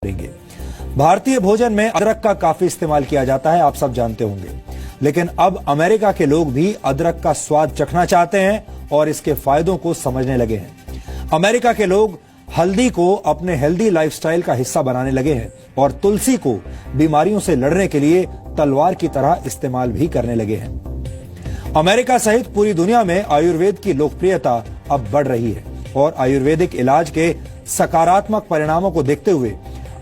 देंगे। भारतीय भोजन में अदरक का काफी इस्तेमाल किया जाता है, आप सब जानते होंगे, लेकिन अब अमेरिका के लोग भी अदरक का स्वाद चखना चाहते हैं और इसके फायदों को समझने लगे हैं। अमेरिका के लोग हल्दी को अपने हेल्दी लाइफस्टाइल का हिस्सा बनाने लगे हैं और तुलसी को बीमारियों से लड़ने के लिए तलवार की तरह इस्तेमाल भी करने लगे हैं। अमेरिका सहित पूरी दुनिया में आयुर्वेद की लोकप्रियता अब बढ़ रही है और आयुर्वेदिक इलाज के सकारात्मक परिणामों को देखते हुए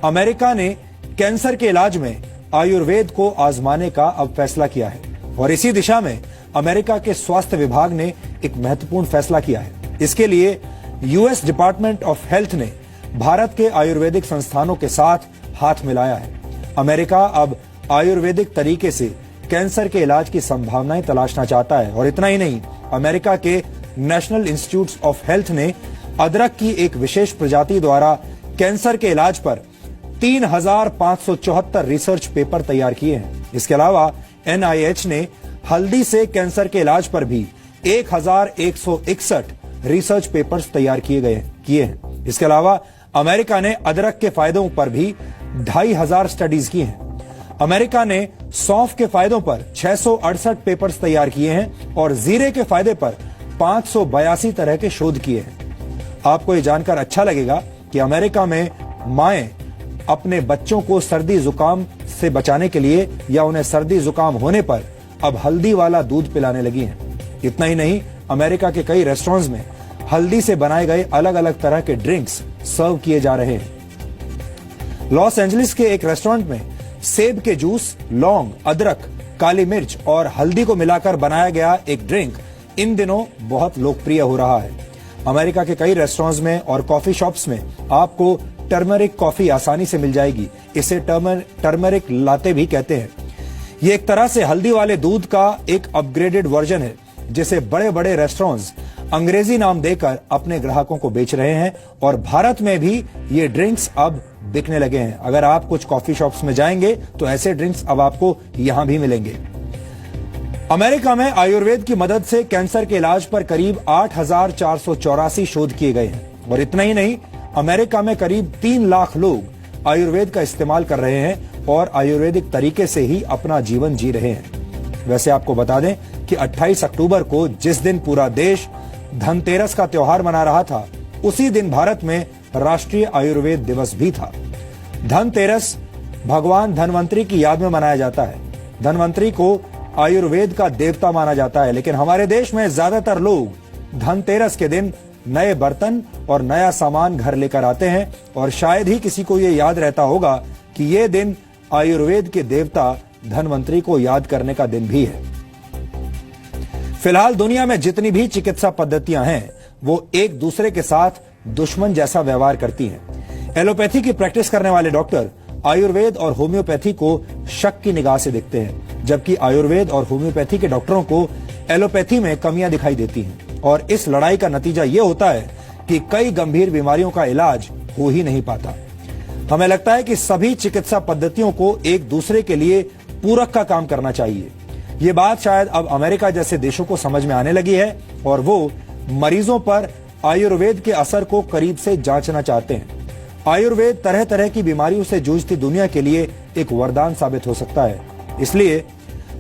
अमेरिका ने कैंसर के इलाज में आयुर्वेद को आजमाने का अब फैसला किया है और इसी दिशा में अमेरिका के स्वास्थ्य विभाग ने एक महत्वपूर्ण फैसला किया है। इसके लिए यूएस डिपार्टमेंट ऑफ हेल्थ ने भारत के आयुर्वेदिक संस्थानों के साथ हाथ मिलाया है। अमेरिका अब आयुर्वेदिक तरीके से कैंसर के इलाज की संभावनाएं तलाशना चाहता है और इतना ही नहीं, अमेरिका के नेशनल इंस्टीट्यूट ऑफ हेल्थ ने अदरक की एक विशेष प्रजाति द्वारा कैंसर के इलाज पर 3,574 रिसर्च पेपर तैयार किए हैं। इसके अलावा NIH ने हल्दी से कैंसर के इलाज पर भी 1,161 रिसर्च पेपर्स तैयार किए हैं। इसके अलावा अमेरिका ने अदरक के फायदों पर भी 2,500 स्टडीज की हैं। अमेरिका ने सौंफ के फायदों पर 668 पेपर्स तैयार किए हैं और जीरे के फायदे पर 582 तरह के शोध किए हैं। आपको ये जानकर अच्छा लगेगा कि अमेरिका में माएं अपने बच्चों को सर्दी जुकाम से बचाने के लिए या उन्हें सर्दी जुकाम होने पर अब हल्दी वाला दूध पिलाने लगी हैं। इतना ही नहीं, अमेरिका के कई रेस्टोरेंट्स में हल्दी से बनाए गए अलग अलग तरह के ड्रिंक्स सर्व किए जा रहे हैं। लॉस एंजलिस के एक रेस्टोरेंट में सेब के जूस, लौंग, अदरक, काली मिर्च और हल्दी को मिलाकर बनाया गया एक ड्रिंक इन दिनों बहुत लोकप्रिय हो रहा है। अमेरिका के कई रेस्टोरेंट्स में और कॉफी शॉप्स में आपको टर्मरिक कॉफी आसानी से मिल जाएगी। इसे टर्मरिक लाते भी कहते हैं। ये एक तरह से हल्दी वाले दूध का एक अपग्रेडेड वर्जन है जिसे बड़े बड़े रेस्टोरेंट्स अंग्रेजी नाम देकर अपने ग्राहकों को बेच रहे हैं और भारत में भी ये ड्रिंक्स अब बिकने लगे हैं। अगर आप कुछ कॉफी शॉप्स में जाएंगे तो ऐसे ड्रिंक्स अब आपको यहां भी मिलेंगे। अमेरिका में आयुर्वेद की मदद से कैंसर के इलाज पर करीब 8,484 शोध किए गए हैं और इतना ही नहीं, अमेरिका में करीब 3 लाख लोग आयुर्वेद का इस्तेमाल कर रहे हैं और आयुर्वेदिक तरीके से ही अपना जीवन जी रहे हैं। वैसे आपको बता दें कि 28 अक्टूबर को जिस दिन पूरा देश धनतेरस का त्योहार मना रहा था, उसी दिन भारत में राष्ट्रीय आयुर्वेद दिवस भी था। धनतेरस भगवान धनवंतरी की याद में मनाया जाता है। धनवंतरी को आयुर्वेद का देवता माना जाता है, लेकिन हमारे देश में ज्यादातर लोग धनतेरस के दिन नए बर्तन और नया सामान घर लेकर आते हैं और शायद ही किसी को ये याद रहता होगा कि ये दिन आयुर्वेद के देवता धनवंतरी को याद करने का दिन भी है। फिलहाल दुनिया में जितनी भी चिकित्सा पद्धतियां हैं वो एक दूसरे के साथ दुश्मन जैसा व्यवहार करती हैं। एलोपैथी की प्रैक्टिस करने वाले डॉक्टर आयुर्वेद और होम्योपैथी को शक की निगाह से देखते हैं, जबकि आयुर्वेद और होम्योपैथी के डॉक्टरों को एलोपैथी में कमियां दिखाई देती हैं और इस लड़ाई का नतीजा ये होता है कि कई गंभीर बीमारियों का इलाज हो ही नहीं पाता। हमें लगता है कि सभी चिकित्सा पद्धतियों को एक दूसरे के लिए पूरक का काम करना चाहिए। ये बात शायद अब अमेरिका जैसे देशों को समझ में आने लगी है और वो मरीजों पर आयुर्वेद के असर को करीब से जांचना चाहते हैं। आयुर्वेद तरह तरह की बीमारियों से जूझती दुनिया के लिए एक वरदान साबित हो सकता है। इसलिए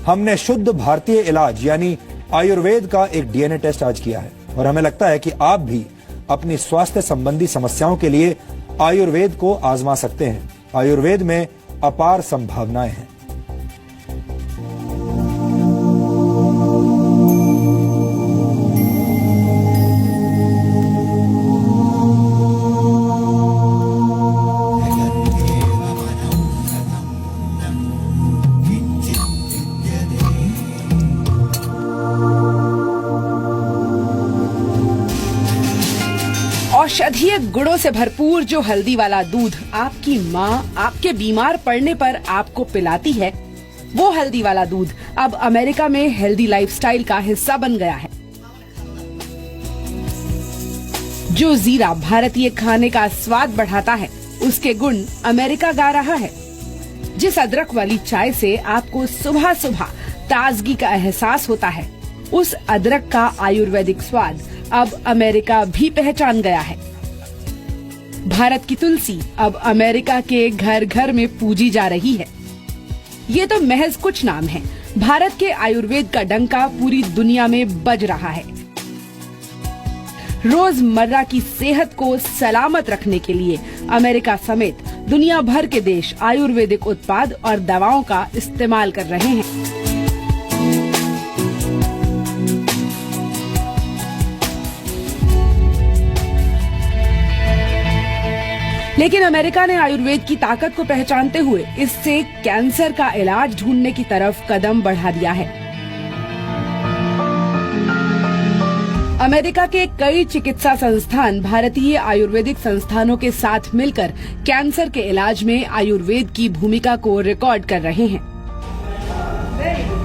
हमने शुद्ध भारतीय इलाज यानी आयुर्वेद का एक DNA टेस्ट आज किया है और हमें लगता है कि आप भी अपनी स्वास्थ्य संबंधी समस्याओं के लिए आयुर्वेद को आजमा सकते हैं। आयुर्वेद में अपार संभावनाएं हैं। औषधीय गुणों से भरपूर जो हल्दी वाला दूध आपकी माँ आपके बीमार पड़ने पर आपको पिलाती है, वो हल्दी वाला दूध अब अमेरिका में हेल्दी लाइफस्टाइल का हिस्सा बन गया है। जो जीरा भारतीय खाने का स्वाद बढ़ाता है, उसके गुण अमेरिका गा रहा है। जिस अदरक वाली चाय से आपको सुबह सुबह ताजगी का एहसास होता है, उस अदरक का आयुर्वेदिक स्वाद अब अमेरिका भी पहचान गया है। भारत की तुलसी अब अमेरिका के घर घर में पूजी जा रही है। ये तो महज कुछ नाम है। भारत के आयुर्वेद का डंका पूरी दुनिया में बज रहा है। रोजमर्रा की सेहत को सलामत रखने के लिए अमेरिका समेत दुनिया भर के देश आयुर्वेदिक उत्पाद और दवाओं का इस्तेमाल कर रहे हैं। लेकिन अमेरिका ने आयुर्वेद की ताकत को पहचानते हुए इससे कैंसर का इलाज ढूंढने की तरफ कदम बढ़ा दिया है। अमेरिका के कई चिकित्सा संस्थान भारतीय आयुर्वेदिक संस्थानों के साथ मिलकर कैंसर के इलाज में आयुर्वेद की भूमिका को रिकॉर्ड कर रहे हैं।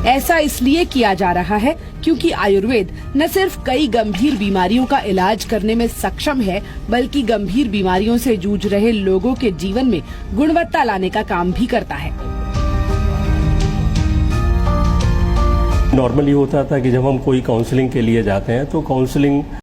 ऐसा इसलिए किया जा रहा है क्योंकि आयुर्वेद न सिर्फ कई गंभीर बीमारियों का इलाज करने में सक्षम है, बल्कि गंभीर बीमारियों से जूझ रहे लोगों के जीवन में गुणवत्ता लाने का काम भी करता है। नॉर्मली होता था कि जब हम कोई काउंसलिंग के लिए जाते हैं तो काउंसलिंग